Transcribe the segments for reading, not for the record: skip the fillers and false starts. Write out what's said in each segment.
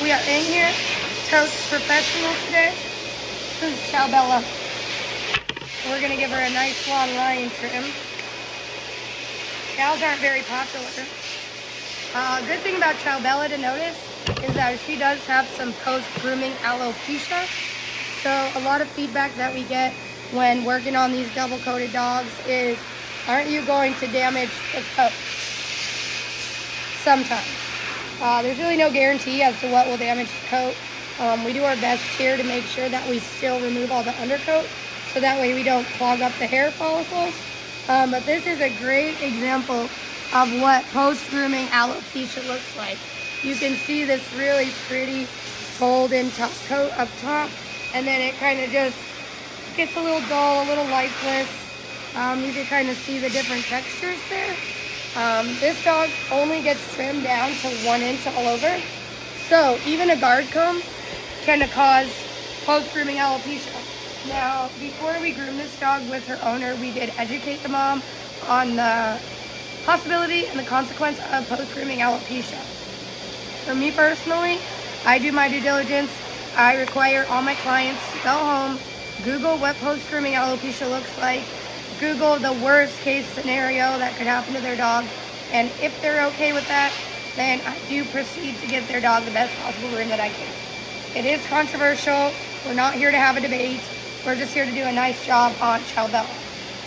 We are in here. Totes professional today. This is Chow Bella. We're going to give her a nice long lion trim. Cows aren't very popular. Good thing about Chow Bella to notice is that she does have some post-grooming alopecia. So a lot of feedback that we get when working on these double-coated dogs is, aren't you going to damage the coat? Sometimes. There's really no guarantee as to what will damage the coat. We do our best here to make sure that we still remove all the undercoat, so that way we don't clog up the hair follicles. But this is a great example of what post-grooming alopecia looks like. You can see this really pretty golden top coat up top, and then it kind of just gets a little dull, a little lifeless. You can kind of see the different textures there. This dog only gets trimmed down to 1 inch all over. So even a guard comb can cause post-grooming alopecia. Now, before we groomed this dog with her owner, we did educate the mom on the possibility and the consequence of post-grooming alopecia. For me personally, I do my due diligence. I require all my clients to go home, Google what post-grooming alopecia looks like, Google the worst case scenario that could happen to their dog, and if they're okay with that, then I do proceed to give their dog the best possible groom that I can. It is controversial. We're not here to have a debate. We're just here to do a nice job on Chow Bella.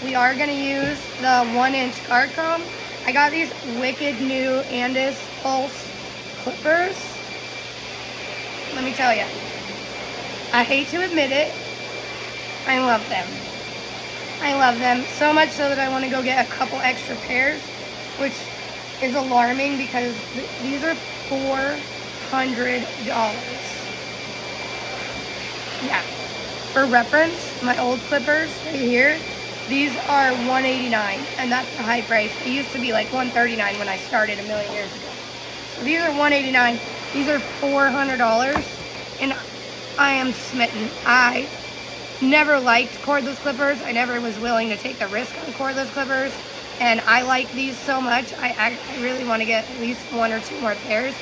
We are going to use the 1 inch guard comb. I got these wicked new Andis Pulse clippers. Let me tell you, I hate to admit it, I love them. I love them so much so that I want to go get a couple extra pairs, which is alarming because these are $400. Yeah. For reference, my old clippers right here, these are $189, and that's the high price. They used to be like $139 when I started a million years ago. So these are $189. These are $400, and I am smitten. I never liked cordless clippers. I never was willing to take the risk on cordless clippers, and I like these so much. I really want to get at least 1 or 2 more pairs,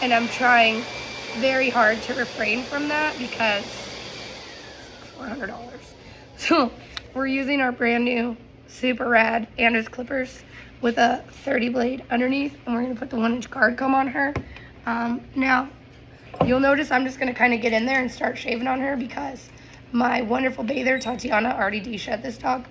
and I'm trying very hard to refrain from that because $400. So we're using our brand new super rad Andis clippers with a 30 blade underneath, and we're going to put the 1 inch guard comb on her. Now you'll notice I'm just going to kind of get in there and start shaving on her because my wonderful bather, Tatiana, already de-shed this dog.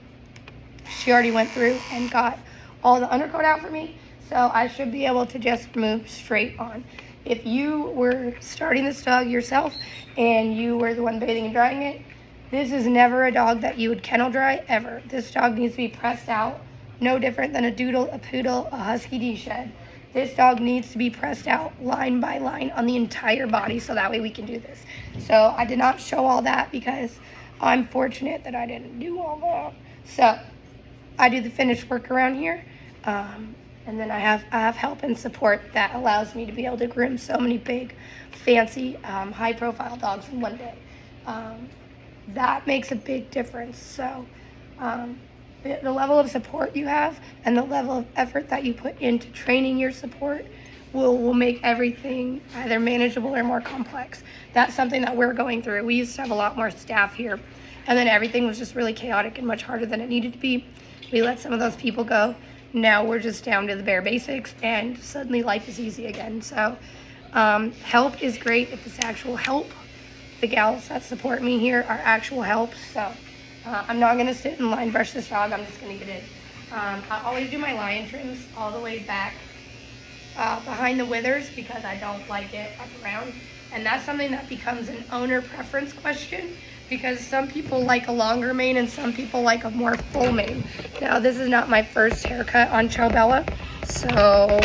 She already went through and got all the undercoat out for me, so I should be able to just move straight on. If you were starting this dog yourself and you were the one bathing and drying it, this is never a dog that you would kennel dry, ever. This dog needs to be pressed out, no different than a doodle, a poodle, a husky de-shed. This dog needs to be pressed out line by line on the entire body, so that way we can do this. So I did not show all that because I'm fortunate that I didn't do all that. So I do the finished work around here, and then I have help and support that allows me to be able to groom so many big, fancy, high-profile dogs in one day. That makes a big difference. So the level of support you have and the level of effort that you put into training your support will make everything either manageable or more complex. That's something that we're going through. We used to have a lot more staff here, and then everything was just really chaotic and much harder than it needed to be. We let some of those people go. Now we're just down to the bare basics, and suddenly life is easy again. So help is great if it's actual help. The gals that support me here are actual help. So I'm not going to sit and line brush this dog. I'm just going to get in. I always do my lion trims all the way back behind the withers because I don't like it up around. And that's something that becomes an owner preference question because some people like a longer mane and some people like a more full mane. Now, this is not my first haircut on Chow Bella, so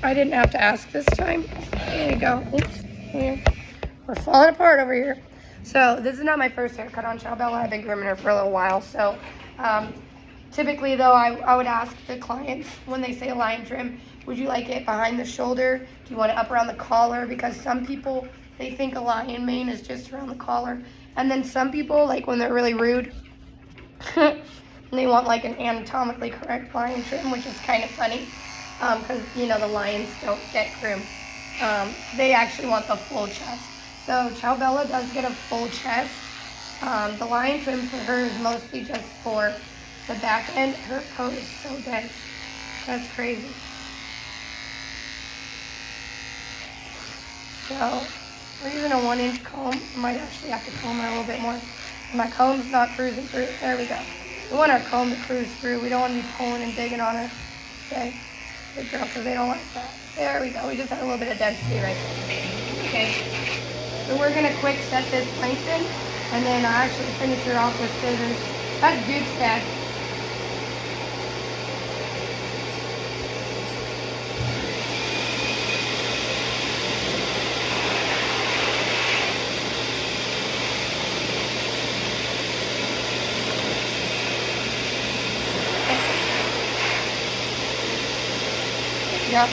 I didn't have to ask this time. There you go. Oops. Here. We're falling apart over here. So this is not my first haircut on Chow Bella. I've been grooming her for a little while. So typically, though, I would ask the clients when they say a lion trim, would you like it behind the shoulder? Do you want it up around the collar? Because some people, they think a lion mane is just around the collar. And then some people, like when they're really rude, they want like an anatomically correct lion trim, which is kind of funny because, you know, the lions don't get groomed. They actually want the full chest. So Chow Bella does get a full chest. The lion trim for her is mostly just for the back end. Her coat is so dead. That's crazy. So we're using a 1-inch comb. I might actually have to comb her a little bit more. My comb's not cruising through. There we go. We want our comb to cruise through. We don't want to be pulling and digging on her. Okay. Good girl, because they don't like that. There we go. We just had a little bit of density right there. Okay. So we're going to quick set this lengthen, and then I actually finish her off with scissors. That's good stuff. Yep.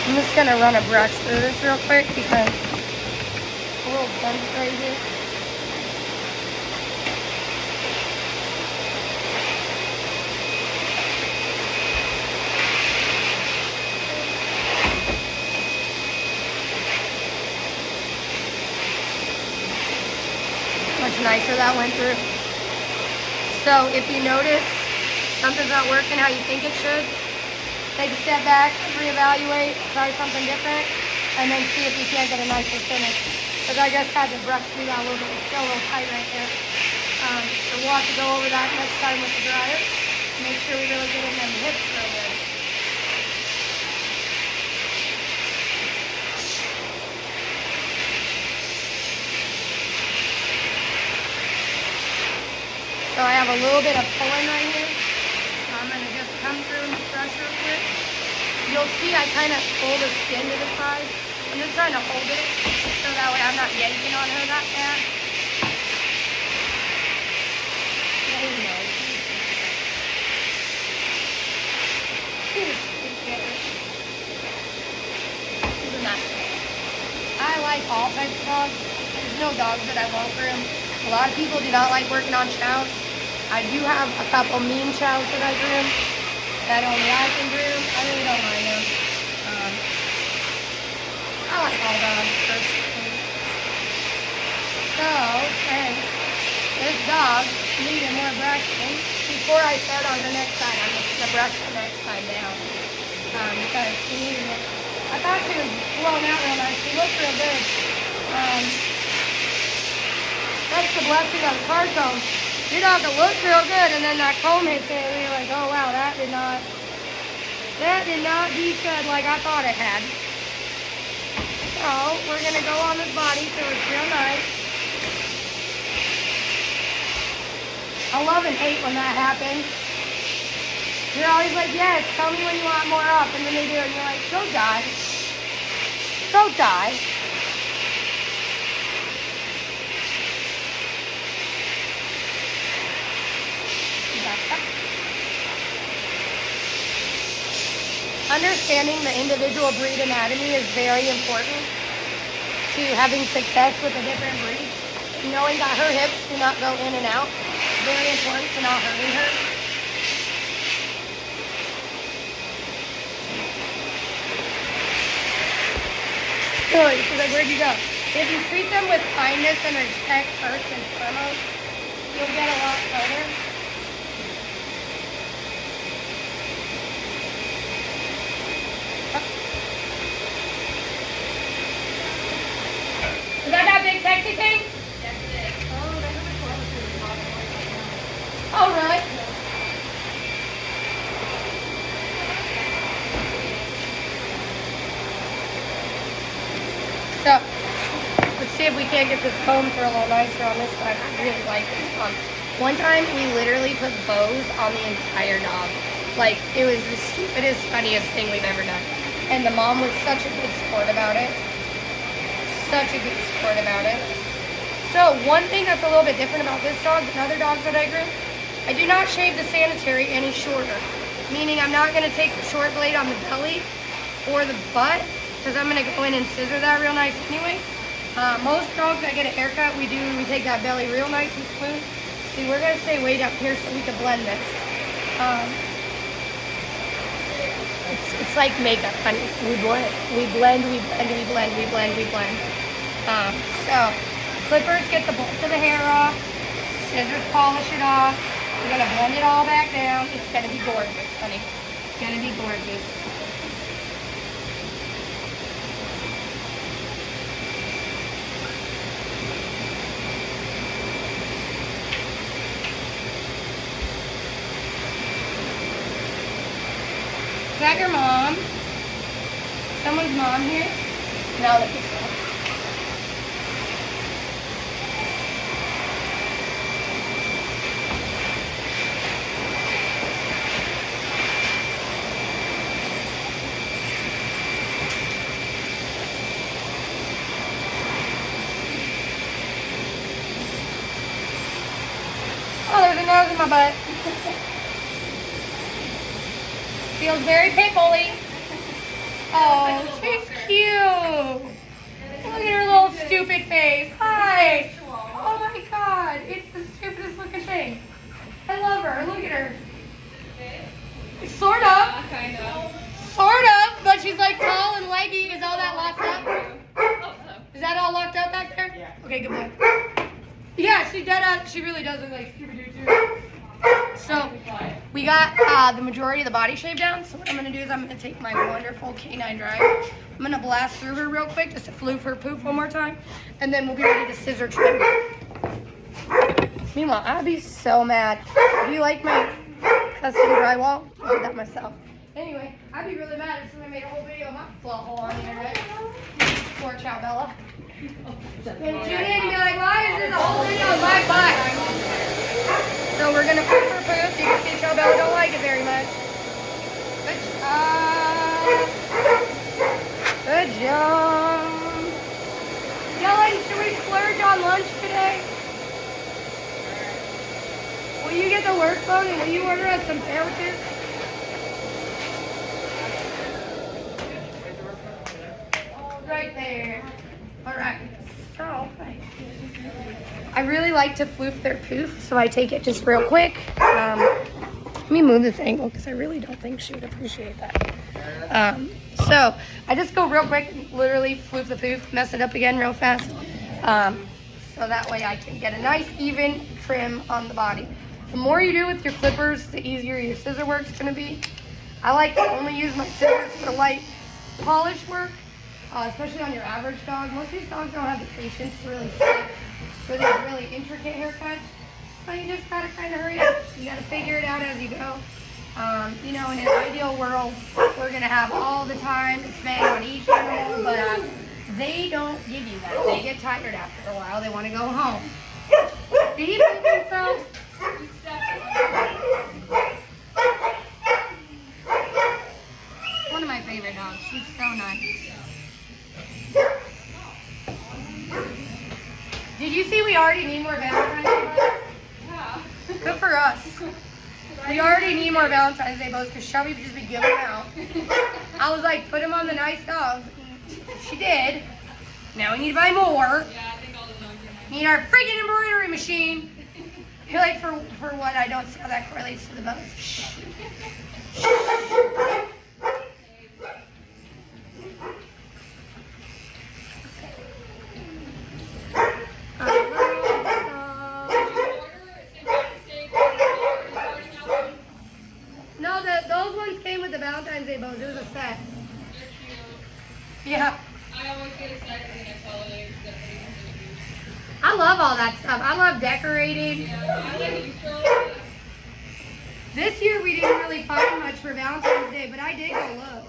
I'm just going to run a brush through this real quick because it's a little dense right here. Much nicer that went through. So if you notice something's not working how you think it should, take a step back, reevaluate, try something different, and then see if you can't get a nicer finish. Because I just had to brush through that a little bit. It's still a little tight right there. So we'll have to go over that next time with the dryer. Make sure we really get in them hips real good. So I have a little bit of pulling right here. I'm going to just come through and brush real quick. You'll see I kind of pull the skin to the side. I'm just trying to hold it so that way I'm not yanking on her that bad. Isn't that sad? I like all types of dogs. There's no dogs that I won't groom. A lot of people do not like working on chows. I do have a couple mean chows that I groom that only I can groom. I really don't mind them. I like all dogs personally. So, since this dog needed more brushing, before I start on her next side, I'm just going to brush her next side down. Because she needed it. I thought she was blown out real nice. She looked real good. That's the blessing of the car comb. Your dog will look real good, and then that comb hits it, and you're like, oh wow, that did not deshed like I thought it had. So we're gonna go on this body so it's real nice. I love and hate when that happens. You're always like, yes, tell me when you want more up, and then they do it, and you're like, go die. Go die. Understanding the individual breed anatomy is very important to having success with the different breeds. Knowing that her hips do not go in and out, very important to not hurting her. Sorry, she's like, where'd you go? If you treat them with kindness and respect first and foremost, you'll get a lot further. Is that big sexy thing? Yes, it is. Oh, really? So, let's see if we can't get this comb for a little nicer on this side. I really like this comb. One time, we literally put bows on the entire dog. Like, it was the stupidest, funniest thing we've ever done. And the mom was such a good sport about it. Such a good sport about it. So one thing that's a little bit different about this dog than other dogs that I groom, I do not shave the sanitary any shorter. Meaning I'm not going to take the short blade on the belly or the butt because I'm going to go in and scissor that real nice anyway. Most dogs that get a haircut, we take that belly real nice and smooth. See, we're going to stay way down here so we can blend this. Let's It's like makeup, honey. We blend, we blend, we blend, we blend, we blend, we blend. So clippers get the bulk of the hair off. Scissors polish it off. We're gonna blend it all back down. It's gonna be gorgeous, honey. It's gonna be gorgeous. Is that your mom? Someone's mom here? No, look at this. Oh, there's a nose in my butt. Feels very pimply. Oh, she's cute. Look at her little stupid face. Hi. Oh my God. It's the stupidest looking thing. I love her. Look at her. Sort of. Kind of. Sort of. But she's like tall and leggy. Is all that locked up? Is that all locked up back there? Yeah. Okay, good boy. Yeah, she really does look like Scooby-Doo too. So we got the majority of the body shaved down. So what I'm gonna do is I'm gonna take my wonderful canine dryer. I'm gonna blast through her real quick just to floof her poof one more time, and then we'll be ready to scissor trim. Meanwhile, I'd be so mad. Do you like my custom drywall? I did that myself. Anyway, I'd be really mad if somebody made a whole video of my flaw hole on the internet. Poor Chow Bella. And tune in and be like, why is this a whole video of my butt? So we're gonna put her poof. You can see Chow Bella don't like it very much. Good job. Good job. Dylan, should we splurge on lunch today? Will you get the work phone and will you order us some sandwiches? Right there. Alright, so I really like to floof their poof, so I take it just real quick. Let me move this angle because I really don't think she would appreciate that. So I just go real quick, literally floof the poof, mess it up again real fast. So that way I can get a nice even trim on the body. The more you do with your clippers, the easier your scissor work's gonna be. I like to only use my scissors for light polish work. Especially on your average dog. Most of these dogs don't have the patience to really sit for these really intricate haircuts. So you just gotta kind of hurry up. You gotta figure it out as you go. You know, in an ideal world, we're gonna have all the time to spend on each animal, but they don't give you that. They get tired after a while. They want to go home. Did he poop himself? One of my favorite dogs. She's so nice. Did you see we already need more Valentine's Day bows? Yeah. Good for us. We already need more Valentine's Day bows because Shelby would just be giving them out. I was like, put them on the nice dogs. She did. Now we need to buy more. Yeah, I think all the dogs are nice. Need our freaking embroidery machine. You're like, for what? I don't see how that correlates to the bows. Shh. No, those ones came with the Valentine's Day bows. It was a set. They're cute. Yeah. I always get excited for the next holiday. I love all that stuff. I love decorating. Yeah, I like Easter. This year we didn't really find much for Valentine's Day, but I did go look.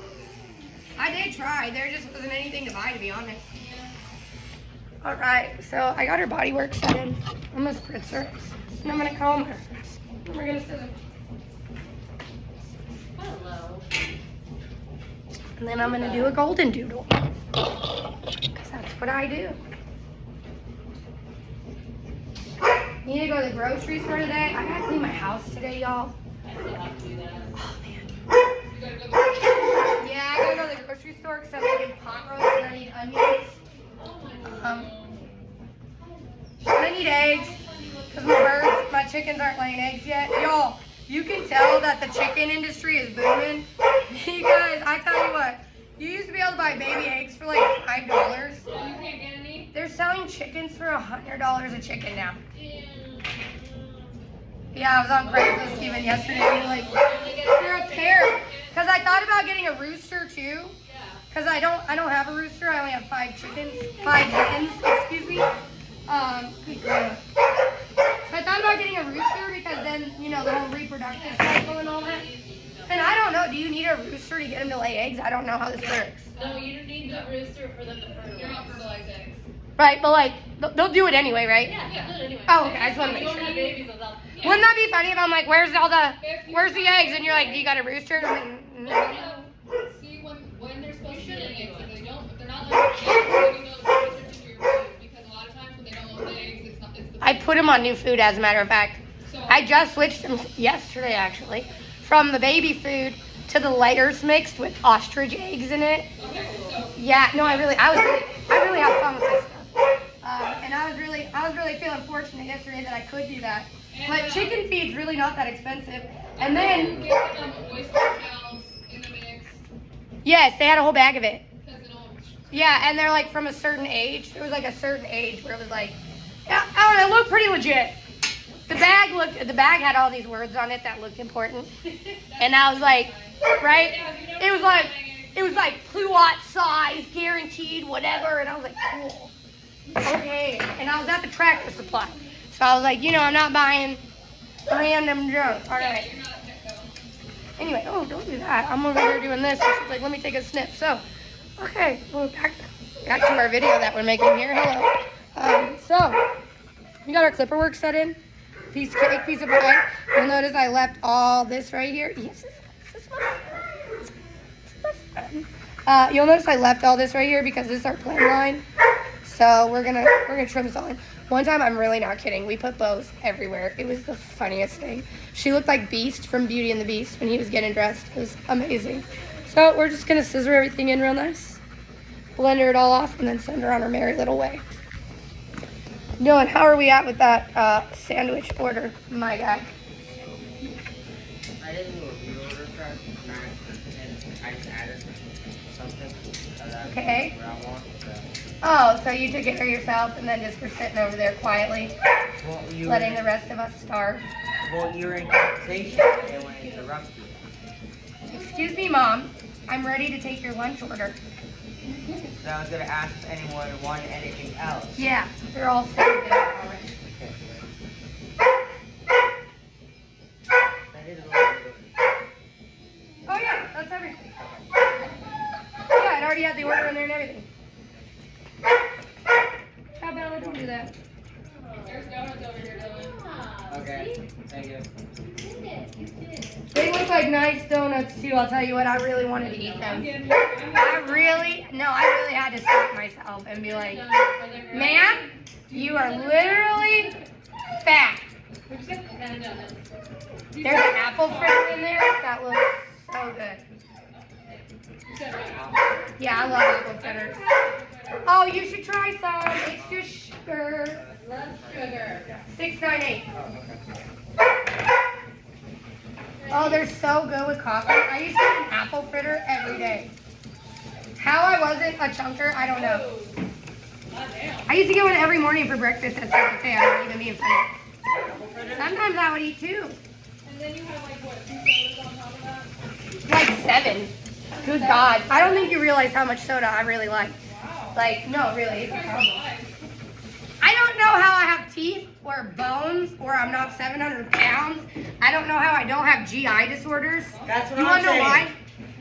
I did try. There just wasn't anything to buy, to be honest. All right, so I got her body work set in. I'm gonna spritz her, and I'm gonna comb her. And we're gonna scissor. Hello. And then I'm gonna do a golden doodle, because that's what I do. Need to go to the grocery store today. I gotta clean my house today, y'all. I still have to do that. Oh man. You gotta go to the Yeah, I gotta go to the grocery store because I'm making pot roast and I need onions. And I need eggs because my chickens aren't laying eggs yet. Y'all, You can tell that the chicken industry is booming because I tell you what, you used to be able to buy baby eggs for like $5. You can't get any? They're selling chickens for $100 a chicken now. Yeah, I was on Craigslist even yesterday. They were like, for a pair. Because I thought about getting a rooster too. Because I don't have a rooster. I only have 5 chickens. 5 chickens, excuse me. Good God. So I thought about getting a rooster because then, you know, the whole reproductive cycle and all that. And I don't know, do you need a rooster to get them to lay eggs? I don't know how this works. No, you need the rooster for them to fertilize. You're not fertilize eggs. Right, but like, they'll do it anyway, right? Yeah, do it anyway. Oh, okay, I just want to make You don't sure. have babies without. Yeah. Wouldn't that be funny if I'm like, where's the eggs? And you're like, do you got a rooster? And I'm like, no. See, when they're supposed to be laying eggs, if they're not laying eggs, you know, pay attention to your food. Because a lot of times when they don't lay eggs, it's the I put them on new food, as a matter of fact. So, I just switched them yesterday, actually, from the baby food to the layers mixed with ostrich eggs in it. okay, so Yeah, no, I really have fun with this stuff. And I was really feeling fortunate yesterday that I could do that. But chicken feed's really not that expensive. And then, get them oyster shells in the mix yes, they had a whole bag of it. because it'll. Yeah, and they're like from a certain age. There was like a certain age where it was like, yeah, I don't know, it looked pretty legit. The bag had all these words on it that looked important. And I was like, right? It was like Pluot size, guaranteed, whatever. And I was like, cool. Okay. And I was at the Tractor Supply. So I was like, you know, I'm not buying random junk. All right. You're not a pet though. Anyway, oh, don't do that. I'm over here doing this. She's like, let me take a sniff. So, okay, well, back to our video that we're making here. Hello. So, we got our clipper work set in. Piece of cake, piece of pie. You'll notice I left all this right here. Yes, this is my friend. You'll notice I left all this right here because this is our plan line. So we're gonna trim this all in. One time, I'm really not kidding, we put bows everywhere. It was the funniest thing. She looked like Beast from Beauty and the Beast when he was getting dressed. It was amazing. So we're just gonna scissor everything in real nice, blend it all off, and then send her on her merry little way. Dylan, how are we at with that sandwich order, my guy? I didn't do a reorder for and I just added something that Okay. what I want. So. Oh, so you took it for yourself and then just were sitting over there quietly, Well, letting the rest of us starve. Well, you're in conversation and when I interrupt you. Excuse me, Mom. I'm ready to take your lunch order. So I was gonna ask if anyone wanted anything else. Yeah, they're all saved there already. I did a little bit. Oh yeah, that's everything. Yeah, it already had the order in there and everything. Chow Bella, don't do that. There's donuts over here, Dylan. Okay, thank you. They look like nice donuts too. I'll tell you what, I really wanted to eat them. I really had to stop myself and be like, ma'am, you are literally fat. There's an apple fritter in there. That looks so good. Yeah, I love apple fritters. Oh, you should try some. It's just sugar. Less sugar. $6.98. Oh, they're so good with coffee. I used to eat an apple fritter every day. How I wasn't a chunker, I don't know. I used to get one every morning for breakfast at Circle K. I'm not even being funny. Sometimes I would eat 2. And then you have like what, 2 sodas on top of that? Like 7. Good God. I don't think you realize how much soda I really like. Wow. Like, no, really. It's a problem. I don't know how I have teeth or bones or I'm not 700 pounds. I don't know how I don't have GI disorders. That's what You I'm want to know saying. why?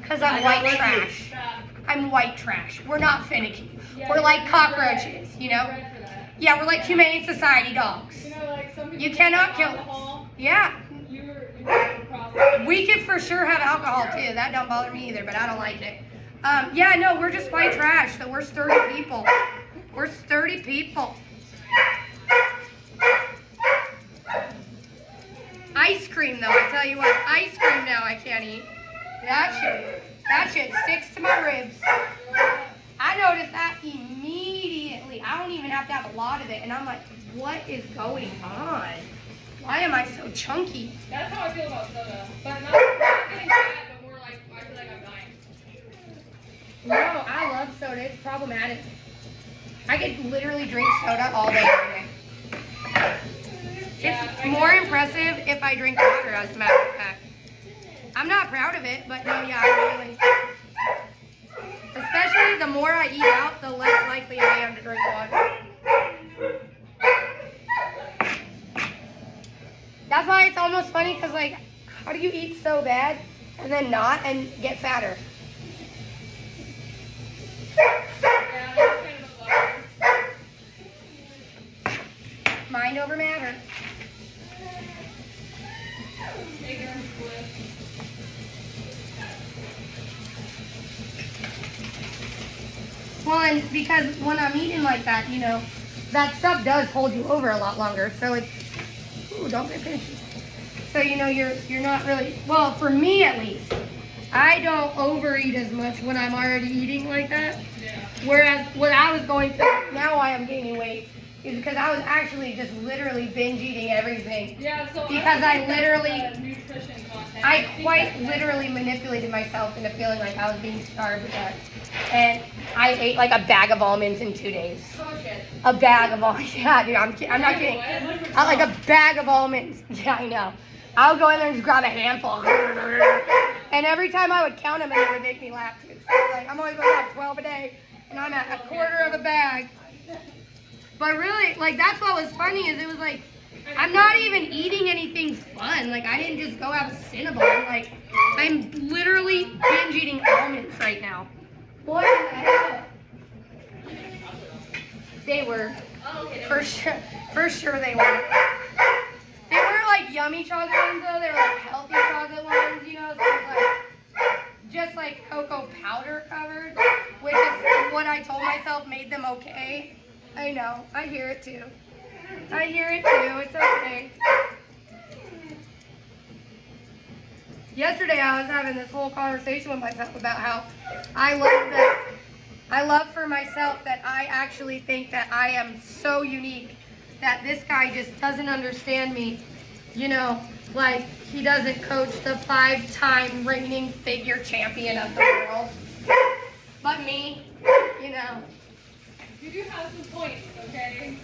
Because I'm I white don't like trash. Fat. I'm white trash. We're not finicky. Yeah, We're like you're cockroaches, you know? Bred for that. Yeah, we're like Humane Society dogs. You know, like some people You cannot kill us. alcohol. Yeah. You're processed. We could for sure have alcohol too. That don't bother me either, but I don't like it. Yeah, no, we're just white trash, so we're sturdy people. We're sturdy people. Ice cream though, I tell you what, ice cream now I can't eat. That shit sticks to my ribs. I noticed that immediately. I don't even have to have a lot of it, and I'm like, what is going on? Why am I so chunky? That's how I feel about soda. But not getting fat, but more like I feel like I'm dying. No, I love soda. It's problematic. I could literally drink soda all day, every day. It's more impressive if I drink water, as a matter of fact. I'm not proud of it, but no, yeah, I really. Especially the more I eat out, the less likely I am to drink water. That's why it's almost funny, because, like, how do you eat so bad and then not and get fatter? Mind over matter. Well, and because when I'm eating like that, you know, that stuff does hold you over a lot longer. So it's, ooh, don't get pinchy. So, you know, you're not really, well, for me at least, I don't overeat as much when I'm already eating like that. Yeah. Whereas what I was going through, now I am gaining weight, is because I was actually just literally binge eating everything. Yeah, so because I literally, nutrition content. I quite literally manipulated myself into feeling like I was being starved to death. And I ate like a bag of almonds in 2 days. Oh, shit. A bag of almonds. Yeah, dude, I'm not kidding. Like a bag of almonds. Yeah, I know. I would go in there and just grab a handful. And every time I would count them, and it would make me laugh too. So, like, I'm always going to have 12 a day, and I'm at a quarter of a bag. But really, like, that's what was funny, is it was like, I'm not even eating anything fun. Like, I didn't just go have a Cinnabon. Like, I'm literally binge eating almonds right now. What the hell? They were. For sure they were. They were like yummy chocolate ones though. They were like healthy chocolate ones, you know. So it was like just like cocoa powder covered, which is what I told myself made them okay. I know. I hear it too. I hear it too. It's okay. Yesterday I was having this whole conversation with myself about how I love for myself that I actually think that I am so unique that this guy just doesn't understand me. You know, like he doesn't coach the 5-time reigning figure champion of the world. But me, you know. You do have some points, okay?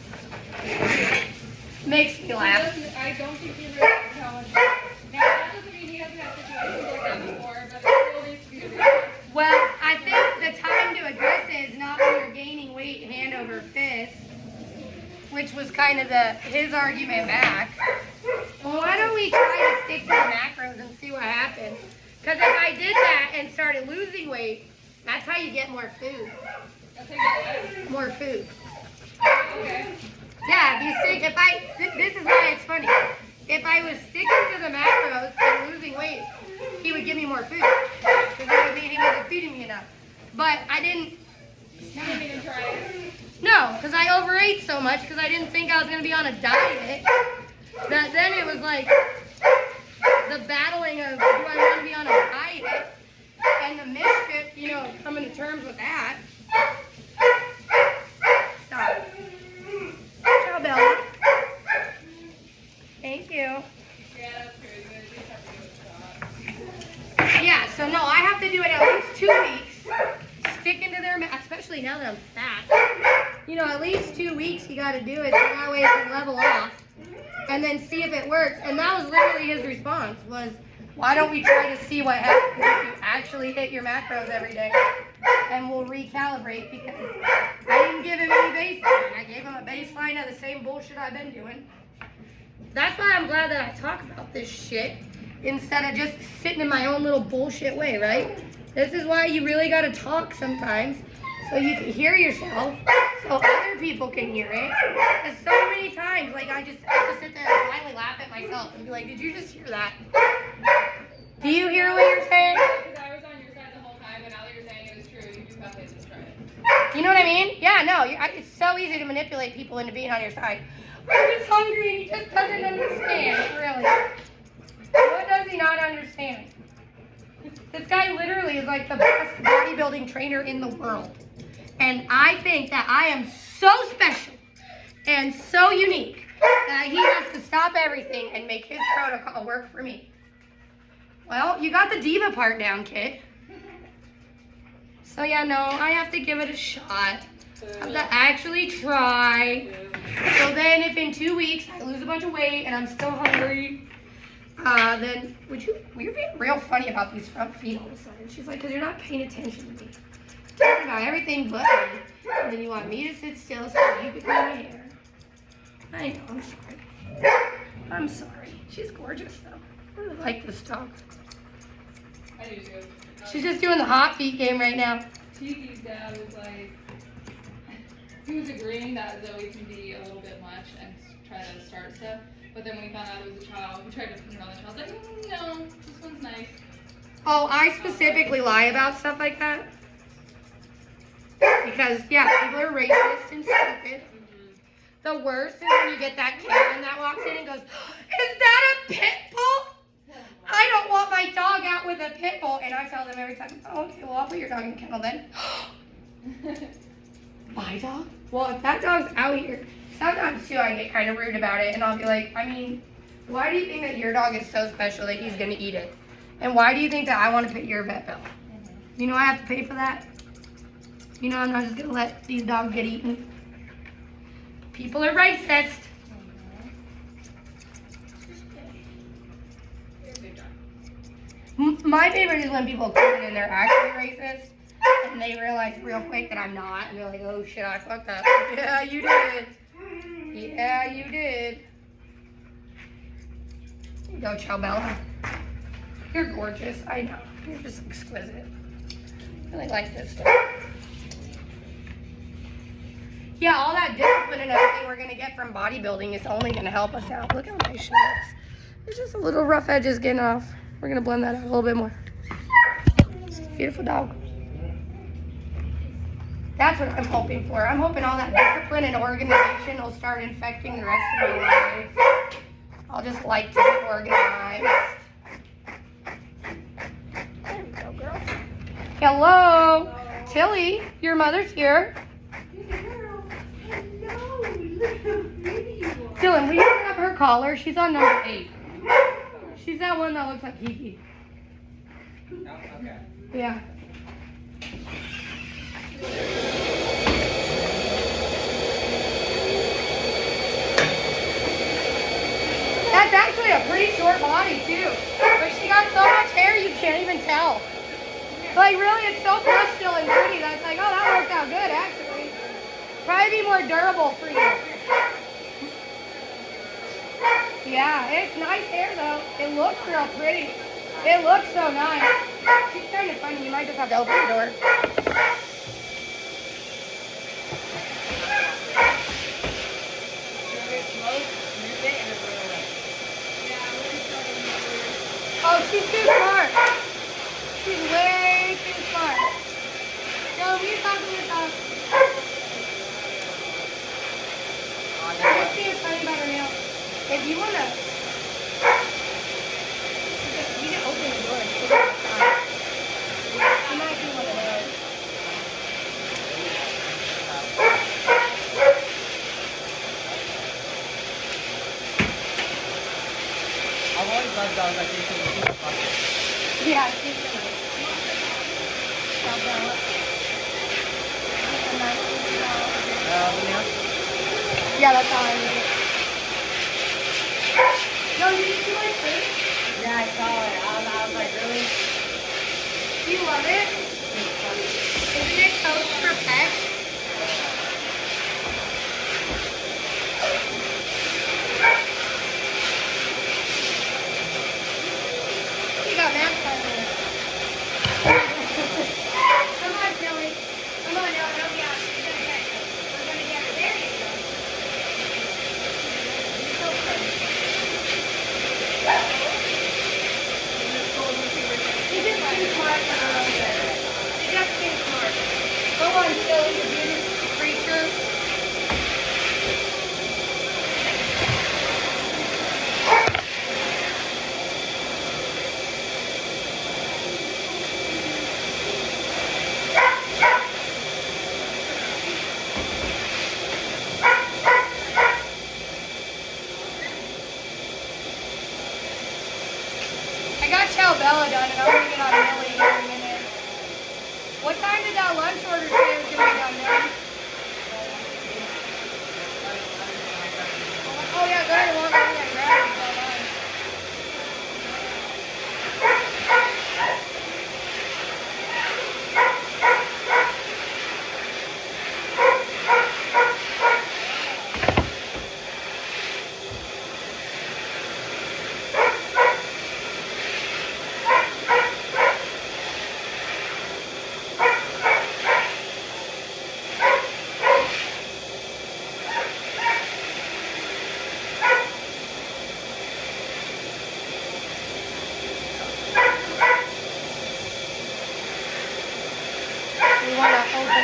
Makes me laugh. I don't think he realizes how much. Now, that doesn't mean he hasn't had situations like that before, but it still needs to be addressed. Well, I think the time to address it is not when you're gaining weight hand over fist, which was kind of his argument back. Well, why don't we try to stick to the macros and see what happens? Because if I did that and started losing weight, that's how you get more food. That's how you get More food. Okay. Yeah, this is why it's funny. If I was sticking to the macros and losing weight, he would give me more food. Because that would mean he wasn't feeding me enough. But I didn't. You didn't even try it. No, because I overate so much because I didn't think I was going to be on a diet. That then it was like the battling of do I want to be on a diet and the misfit, you know, coming to terms with that. Stop. Chow Bella. Thank you. Yeah, that's crazy. I just have to give it a shot. Yeah, so no, I have to do it at least 2 weeks. Stick into their, especially now that I'm fat. You know, at least 2 weeks you got to do it so that way it can level off. And then see if it works. And that was literally his response was, why don't we try to see what happens if you actually hit your macros every day? And we'll recalibrate because I didn't give him any baseline. I gave him a baseline of the same bullshit I've been doing. That's why I'm glad that I talk about this shit instead of just sitting in my own little bullshit way, right? This is why you really gotta talk sometimes so you can hear yourself, so other people can hear it. Because so many times, like, I just have to sit there and finally laugh at myself and be like, did you just hear that? Do you hear what you're saying? Because I was on your side the whole time, and now that you're saying it is true, you do have to just try it. You know what I mean? Yeah, no, it's so easy to manipulate people into being on your side. I'm just hungry and he just doesn't understand, really. What does he not understand? This guy literally is like the best bodybuilding trainer in the world. And I think that I am so special and so unique that he has to stop everything and make his protocol work for me. Well, you got the diva part down, kid. So yeah, no, I have to give it a shot. I have to actually try. So then if in 2 weeks I lose a bunch of weight and I'm still hungry, then you're being real funny about these front feet all of a sudden. She's like, because you're not paying attention to me. Talking about everything but me. And then you want me to sit still so you can do my hair. I know, I'm sorry. I'm sorry. She's gorgeous though. I really like this dog. I do too. She's just doing the hot feet game right now. Kiki's dad was like, he was agreeing that Zoe can be a little bit much and try to start stuff. But then when he found out it was a child, he tried to put it on the child. I was like, no, this one's nice. Oh, I specifically lie about stuff like that. Because, yeah, people are racist and stupid. The worst is when you get that Karen that walks in and goes, is that a pit bull? I don't want my dog out with a pit bull. And I tell them every time, oh, okay, well, I'll put your dog in the kennel then. My dog? Well, if that dog's out here, sometimes too I get kind of rude about it. And I'll be like, I mean, why do you think that your dog is so special that he's going to eat it? And why do you think that I want to pay your vet bill? You know I have to pay for that? You know I'm not just going to let these dogs get eaten. People are racist. My favorite is when people come in and they're actually racist and they realize real quick that I'm not. And they're like, oh shit, I fucked up. Yeah, you did. Yeah, you did. Here you go, Chow Bella. You're gorgeous. I know. You're just exquisite. I really like this stuff. Yeah, all that discipline and everything we're going to get from bodybuilding is only going to help us out. Look how nice she looks. There's just a little rough edges getting off. We're going to blend that out a little bit more. It's a beautiful dog. That's what I'm hoping for. I'm hoping all that discipline and organization will start infecting the rest of my life. I'll just like to be organized. There we go, girl. Hello. Tilly, your mother's here. Dylan, will you open up her collar? She's on number 8. She's that one that looks like Kiki. Oh, okay. Yeah. That's actually a pretty short body too. But she got so much hair you can't even tell. Like really, it's so plush still and pretty that it's like, oh, that worked out good actually. Probably be more durable for you. Yeah, it's nice hair though. It looks real pretty. It looks so nice. She's kind of funny. You might just have to open the door. Oh, she's too smart. She's way too smart. No, we talk to your dog. Let's see what's funny about her nails. If you wanna, you can open the door and put it outside. You might be one of those. I've always loved dogs like this. Yeah, she's really nice. Chow Bella. She's a nice little dog. Yeah, that's all I need. No, you didn't do my face? Yeah, I saw it. I was like, really? Do you love it? Isn't it coach for pets? You got Max on there. Come on, Tilly. Come on, no, no, yeah. We're gonna get her. We're gonna get her. There you go. You're so pretty. She's just too smart for her own good. She's just too smart. Go on, Tilly, you beautiful creature.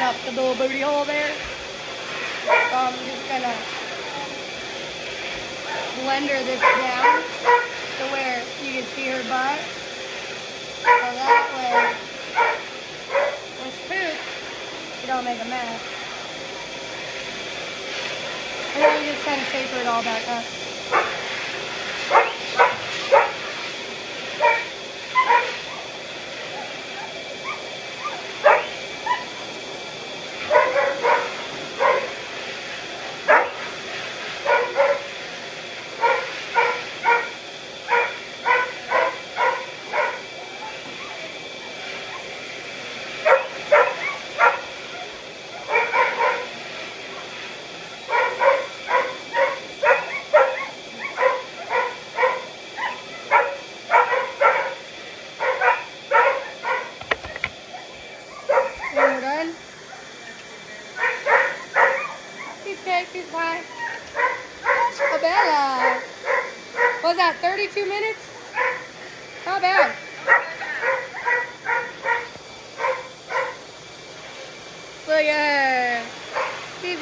out the little booty hole there. So I'm just gonna blender this down to where you can see her butt. So that way, with poop, you don't make a mess. And then you just kind of shaper it all back up. She's fine. Chow Bella. Was that 32 minutes? Not bad. Look at her. She's